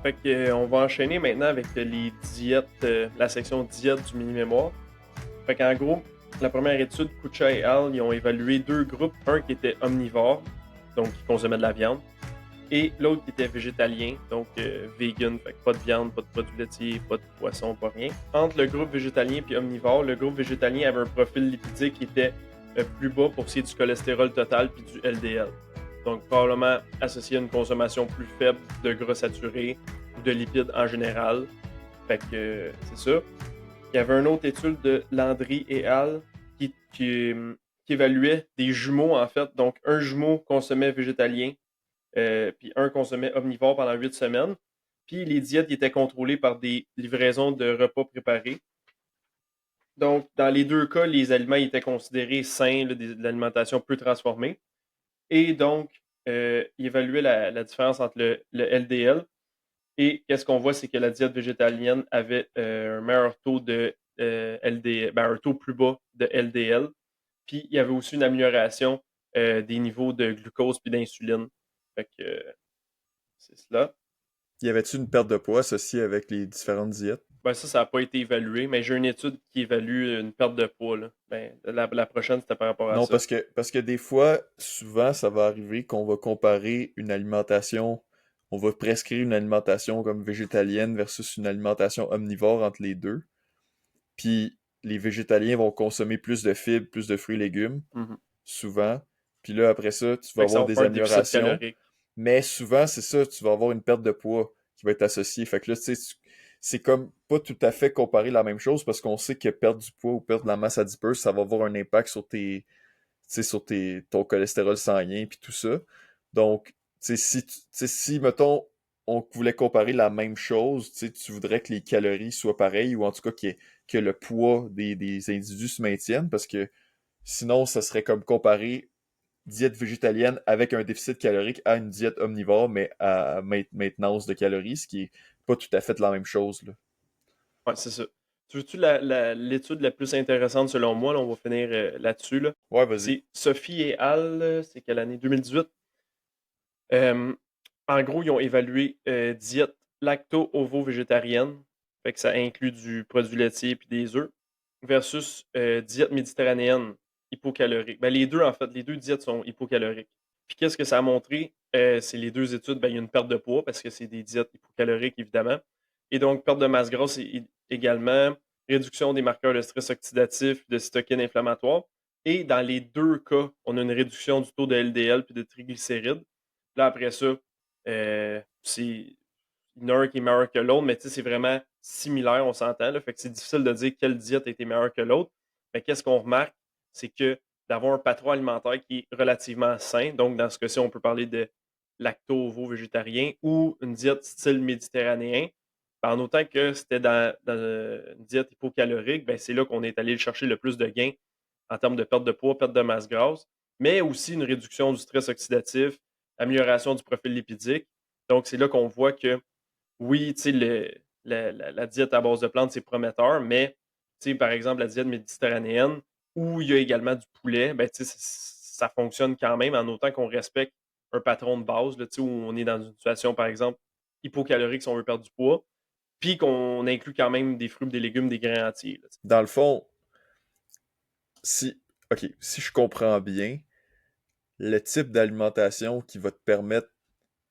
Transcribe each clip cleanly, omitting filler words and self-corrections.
Fait que, on va enchaîner maintenant avec les diètes, la section diète du mini-mémoire. Fait qu'en gros, la première étude, Kucha et al, ils ont évalué deux groupes, un qui était omnivore, donc qui consommait de la viande, et l'autre qui était végétalien, donc vegan, fait que pas de viande, pas de produits laitiers, pas de poisson, pas rien. Entre le groupe végétalien et omnivore, le groupe végétalien avait un profil lipidique qui était plus bas pour ce qui est du cholestérol total puis du LDL. Donc probablement associé à une consommation plus faible de gras saturés ou de lipides en général. Fait que c'est ça. Il y avait une autre étude de Landry et al. Qui évaluait des jumeaux en fait. Donc un jumeau consommait végétalien puis un consommait omnivore pendant 8 semaines. Puis les diètes étaient contrôlées par des livraisons de repas préparés. Donc, dans les deux cas, les aliments étaient considérés sains, là, de l'alimentation peu transformée. Et donc, il évaluait la différence entre le LDL. Et qu'est-ce qu'on voit, c'est que la diète végétalienne avait un meilleur taux de LDL, ben, un taux plus bas de LDL. Puis, il y avait aussi une amélioration des niveaux de glucose puis d'insuline. Fait que c'est cela. Y avait-tu une perte de poids associée avec les différentes diètes? Ben ça n'a pas été évalué, mais j'ai une étude qui évalue une perte de poids. Là. Ben, la prochaine, c'était par rapport à Non, ça. parce que des fois, souvent, ça va arriver qu'on va comparer une alimentation, on va prescrire une alimentation comme végétalienne versus une alimentation omnivore entre les deux. Puis les végétaliens vont consommer plus de fibres, plus de fruits et légumes, Mhm. souvent. Puis là, après ça, tu vas Fait que ça avoir va des faire un déficit améliorations. calorique. Mais souvent, c'est ça, tu vas avoir une perte de poids qui va être associée. Fait que là, tu sais, c'est comme pas tout à fait comparer la même chose parce qu'on sait que perdre du poids ou perdre de la masse adipeuse, ça va avoir un impact sur tes, tu sais, sur ton cholestérol sanguin puis tout ça. Donc, si, mettons, on voulait comparer la même chose, tu voudrais que les calories soient pareilles ou en tout cas que le poids des individus se maintienne parce que sinon, ça serait comme comparer diète végétalienne avec un déficit calorique à une diète omnivore, mais à maintenance de calories, ce qui est pas tout à fait la même chose, là. Ouais, c'est ça. Tu veux-tu l'étude la plus intéressante selon moi? Là, on va finir là-dessus. Là. Ouais, vas-y. C'est Sophie et Al, c'est quelle année? 2018. Euh, En gros, ils ont évalué diète lacto-ovo-végétarienne. Fait que ça inclut du produit laitier et des œufs. Versus diète méditerranéenne hypocalorique. Ben, les deux, en fait, les deux diètes sont hypocaloriques. Puis qu'est-ce que ça a montré? C'est les deux études, ben, il y a une perte de poids parce que c'est des diètes hypocaloriques, évidemment. Et donc, perte de masse grasse également, réduction des marqueurs de stress oxydatif, de cytokines inflammatoires. Et dans les deux cas, on a une réduction du taux de LDL puis de triglycérides. Là, après ça, c'est il y en a un qui est meilleur que l'autre, mais c'est vraiment similaire, on s'entend. Là, fait que c'est difficile de dire quelle diète a été meilleure que l'autre. Mais qu'est-ce qu'on remarque? C'est que d'avoir un patron alimentaire qui est relativement sain, donc dans ce cas-ci, on peut parler de lacto-ovo-végétarien ou une diète style méditerranéen, ben, en autant que c'était dans une diète hypocalorique, ben, c'est là qu'on est allé chercher le plus de gains en termes de perte de poids, perte de masse grasse, mais aussi une réduction du stress oxydatif, amélioration du profil lipidique. Donc, c'est là qu'on voit que oui, tu sais, la diète à base de plantes, c'est prometteur, mais tu sais, par exemple, la diète méditerranéenne, où il y a également du poulet, ben, tu sais, ça fonctionne quand même en autant qu'on respecte un patron de base, là, tu sais, où on est dans une situation, par exemple, hypocalorique si on veut perdre du poids, puis qu'on inclut quand même des fruits, des légumes, des grains entiers. Là, Dans le fond, si, ok, si je comprends bien, le type d'alimentation qui va te permettre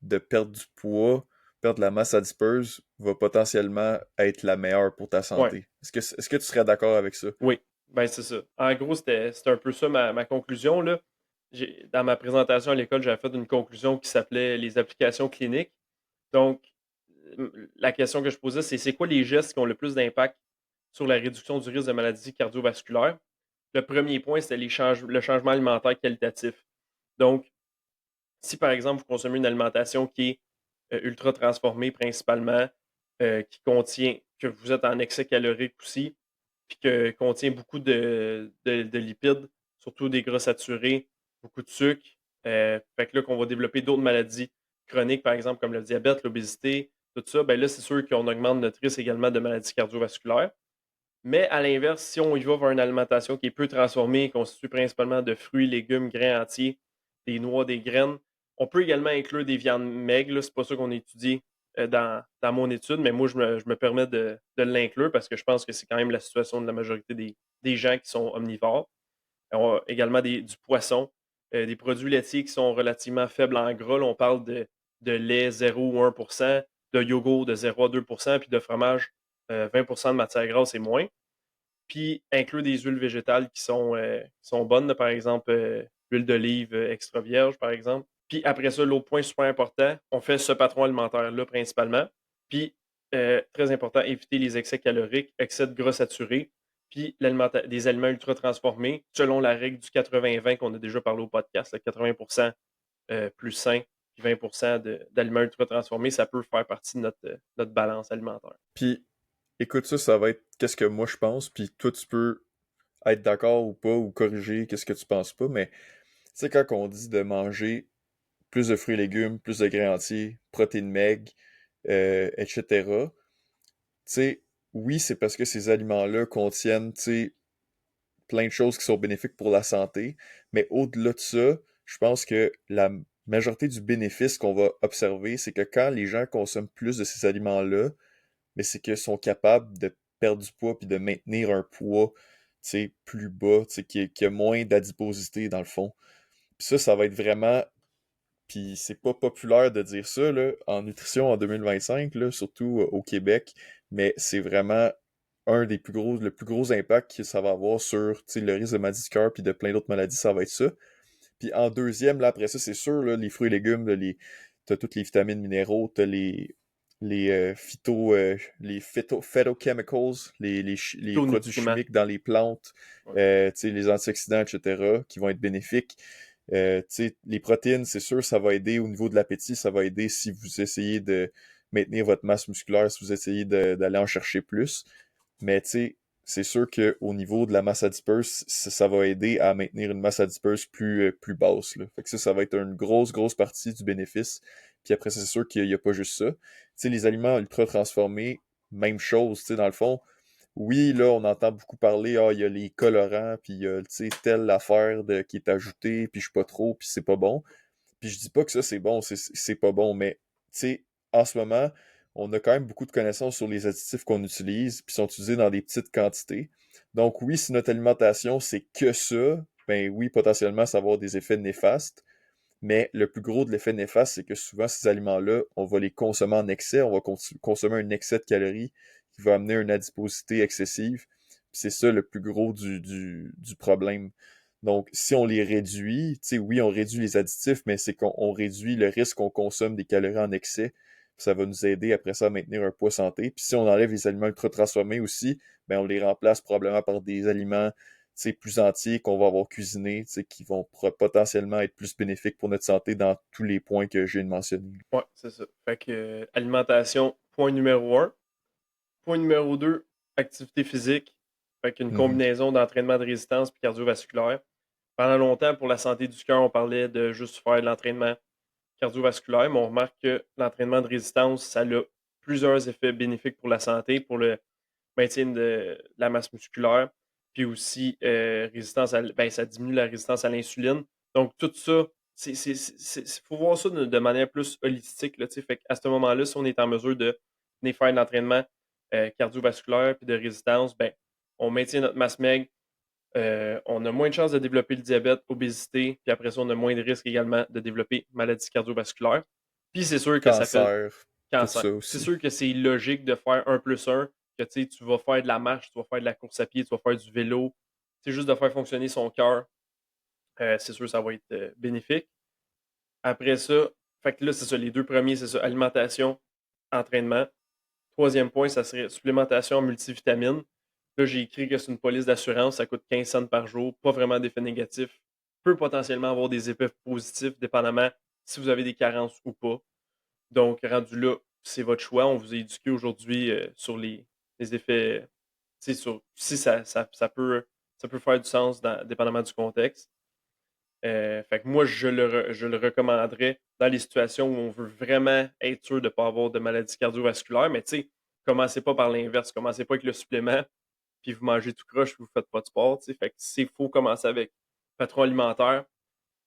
de perdre du poids, perdre de la masse adipeuse, va potentiellement être la meilleure pour ta ouais, santé. Est-ce que tu serais d'accord avec ça? oui, ben c'est ça. En gros, c'était un peu ça ma conclusion, là. Dans ma présentation à l'école, j'avais fait une conclusion qui s'appelait les applications cliniques. Donc, la question que je posais, c'est quoi les gestes qui ont le plus d'impact sur la réduction du risque de maladies cardiovasculaires? Le premier point, c'était le changement alimentaire qualitatif. Donc, si par exemple, vous consommez une alimentation qui est ultra transformée principalement, qui contient, que vous êtes en excès calorique aussi, puis que contient beaucoup de lipides, surtout des gras saturés, beaucoup de sucre, fait que là, qu'on va développer d'autres maladies chroniques, par exemple, comme le diabète, l'obésité, tout ça, ben là, c'est sûr qu'on augmente notre risque également de maladies cardiovasculaires. Mais à l'inverse, si on y va vers une alimentation qui est peu transformée, constituée principalement de fruits, légumes, grains entiers, des noix, des graines, on peut également inclure des viandes maigres, là, c'est pas ça qu'on étudie dans mon étude, mais moi, je me permets de l'inclure parce que je pense que c'est quand même la situation de la majorité des gens qui sont omnivores. On a également du poisson, des produits laitiers qui sont relativement faibles en gras. Là, on parle de lait 0 ou 1%, de yogourt de 0 à 2%, puis de fromage 20% de matière grasse et moins. Puis inclure des huiles végétales qui sont bonnes, là, par exemple l'huile d'olive extra vierge, par exemple. Puis après ça, l'autre point super important, on fait ce patron alimentaire-là principalement. Puis, très important, éviter les excès caloriques, excès de gras saturés, puis des aliments ultra transformés, selon la règle du 80-20 qu'on a déjà parlé au podcast. Là, 80% plus sain, puis 20% d'aliments ultra transformés, ça peut faire partie de notre balance alimentaire. Puis, écoute, ça va être qu'est-ce que moi je pense, puis toi, tu peux être d'accord ou pas, ou corriger qu'est-ce que tu penses pas, mais tu sais, quand on dit de manger plus de fruits et légumes, plus de grains entiers, protéines maigres, etc., tu sais, oui, c'est parce que ces aliments-là contiennent, tu sais, plein de choses qui sont bénéfiques pour la santé, mais au-delà de ça, je pense que la majorité du bénéfice qu'on va observer, c'est que quand les gens consomment plus de ces aliments-là, mais c'est qu'ils sont capables de perdre du poids puis de maintenir un poids, tu sais, plus bas, tu sais, qui a moins d'adiposité dans le fond. Puis ça va être vraiment. Puis c'est pas populaire de dire ça là, en nutrition en 2025, là, surtout au Québec, mais c'est vraiment le plus gros impact que ça va avoir sur tu sais, le risque de maladie du cœur puis de plein d'autres maladies, ça va être ça. Puis en deuxième, là, après ça, c'est sûr, là, les fruits et légumes, là, t'as toutes les vitamines minéraux, t'as les phytochemicals, les produits Nutriments. chimiques dans les plantes, Ouais. tu sais, les antioxydants, etc., qui vont être bénéfiques. Tu sais, les protéines, c'est sûr, ça va aider au niveau de l'appétit, ça va aider si vous essayez de maintenir votre masse musculaire, si vous essayez d'aller en chercher plus. Mais tu sais, c'est sûr qu'au niveau de la masse adipeuse, ça va aider à maintenir une masse adipeuse plus basse. Là. Fait que ça va être une grosse partie du bénéfice. Puis après, c'est sûr qu'il n'y a pas juste ça. Tu sais, les aliments ultra transformés, même chose, tu sais, dans le fond. Oui, là, on entend beaucoup parler, ah, il y a les colorants, puis il y a, tu sais, telle affaire qui est ajoutée, puis je suis pas trop, puis c'est pas bon. Puis je dis pas que ça c'est bon, c'est pas bon, mais tu sais, en ce moment, on a quand même beaucoup de connaissances sur les additifs qu'on utilise, puis sont utilisés dans des petites quantités. Donc oui, si notre alimentation c'est que ça, ben oui, potentiellement ça va avoir des effets néfastes, mais le plus gros de l'effet néfaste, c'est que souvent ces aliments-là, on va les consommer en excès, on va consommer un excès de calories qui va amener une adiposité excessive. Puis c'est ça le plus gros du problème. Donc, si on les réduit, tu sais, oui, on réduit les additifs, mais c'est qu'on réduit le risque qu'on consomme des calories en excès. Puis ça va nous aider après ça à maintenir un poids santé. Puis si on enlève les aliments ultra transformés aussi, ben on les remplace probablement par des aliments plus entiers qu'on va avoir cuisinés, qui vont potentiellement être plus bénéfiques pour notre santé dans tous les points que je viens de mentionner. Ouais, c'est ça. Fait que alimentation, point numéro un. Point numéro 2, activité physique. Fait qu'une Mhm. combinaison d'entraînement de résistance et cardiovasculaire. Pendant longtemps, pour la santé du cœur, on parlait de juste faire de l'entraînement cardiovasculaire, mais on remarque que l'entraînement de résistance, ça a plusieurs effets bénéfiques pour la santé, pour le maintien de la masse musculaire, puis aussi ça diminue la résistance à l'insuline. Donc, tout ça, il faut voir ça de manière plus holistique. Là, tu sais. Fait qu'à ce moment-là, si on est en mesure de venir faire de l'entraînement cardiovasculaire puis de résistance, ben, on maintient notre masse maigre, on a moins de chances de développer le diabète, obésité, puis après ça, on a moins de risques également de développer maladie cardiovasculaire. Puis c'est sûr que ça fait Cancer, tout cancer. ça C'est aussi. sûr que c'est logique de faire un plus un, que tu vas faire de la marche, tu vas faire de la course à pied, tu vas faire du vélo. C'est juste de faire fonctionner son cœur. C'est sûr que ça va être bénéfique. Après ça, fait que là, c'est ça, les deux premiers, c'est ça, alimentation, entraînement. Troisième point, ça serait supplémentation en multivitamines. Là, j'ai écrit que c'est une police d'assurance, ça coûte 15 cents par jour, pas vraiment d'effet négatif. Peut potentiellement avoir des effets positifs, dépendamment si vous avez des carences ou pas. Donc, rendu là, c'est votre choix. On vous a éduqué aujourd'hui sur les effets, tu sais, sur si ça peut faire du sens dépendamment du contexte. Fait que moi, je le recommanderais dans les situations où on veut vraiment être sûr de ne pas avoir de maladie cardiovasculaire. Mais tu sais, commencez pas par l'inverse. Commencez pas avec le supplément, puis vous mangez tout croche, puis vous faites pas de sport. Tu sais. Fait que c'est faut commencer avec patron alimentaire,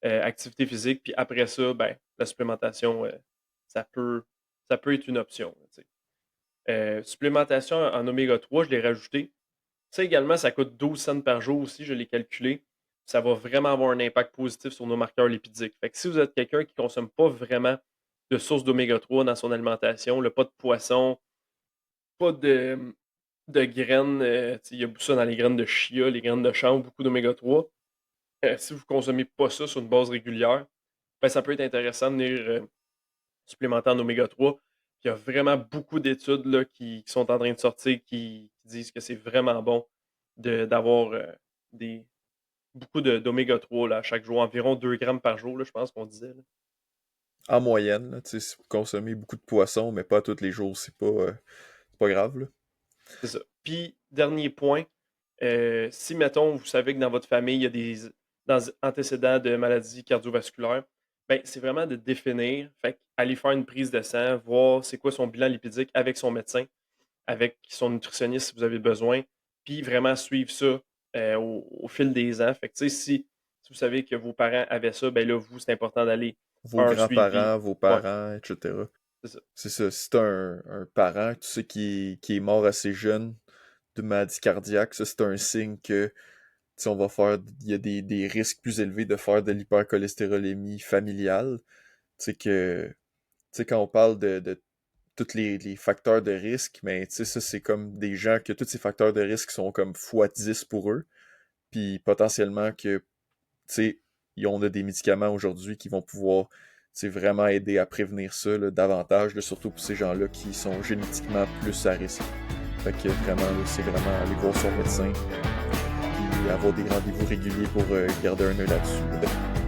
activité physique, puis après ça, ben, la supplémentation, ça peut, ça peut être une option. Supplémentation en oméga 3, je l'ai rajouté. Ça également, ça coûte 12 cents par jour aussi, je l'ai calculé. Ça va vraiment avoir un impact positif sur nos marqueurs lipidiques. Fait que si vous êtes quelqu'un qui ne consomme pas vraiment de source d'oméga 3 dans son alimentation, pas de poisson, pas de graines, il y a ça dans les graines de chia, les graines de chanvre, beaucoup d'oméga 3. Si vous ne consommez pas ça sur une base régulière, ben, ça peut être intéressant de venir supplémenter en oméga 3. Il y a vraiment beaucoup d'études là, qui sont en train de sortir qui disent que c'est vraiment bon d'avoir beaucoup d'oméga 3 là, chaque jour, environ 2 grammes par jour, là, je pense qu'on disait. Là. En moyenne, là, si vous consommez beaucoup de poissons, mais pas tous les jours, c'est pas grave. Là. C'est ça. Puis, dernier point, si, mettons, vous savez que dans votre famille, il y a des antécédents de maladies cardiovasculaires, ben, c'est vraiment de définir, fait aller faire une prise de sang, voir c'est quoi son bilan lipidique avec son médecin, avec son nutritionniste si vous avez besoin, puis vraiment suivre ça au fil des ans. Fait que, si vous savez que vos parents avaient ça, ben là, vous, c'est important d'aller Vos faire un suivi. grands-parents, vos Ouais, parents, etc. c'est ça. C'est ça. Si t'as un parent, tu sais, qui est mort assez jeune de maladie cardiaque, ça, c'est un signe que on va faire, il y a des risques plus élevés de faire de l'hypercholestérolémie familiale. Quand on parle de tous les facteurs de risque, mais ça, c'est comme des gens que tous ces facteurs de risque sont comme x10 pour eux. Puis potentiellement que, on a des médicaments aujourd'hui qui vont pouvoir vraiment aider à prévenir ça là, davantage, là, surtout pour ces gens-là qui sont génétiquement plus à risque. Fait que vraiment, là, c'est vraiment aller voir son médecin, puis avoir des rendez-vous réguliers pour garder un œil là-dessus.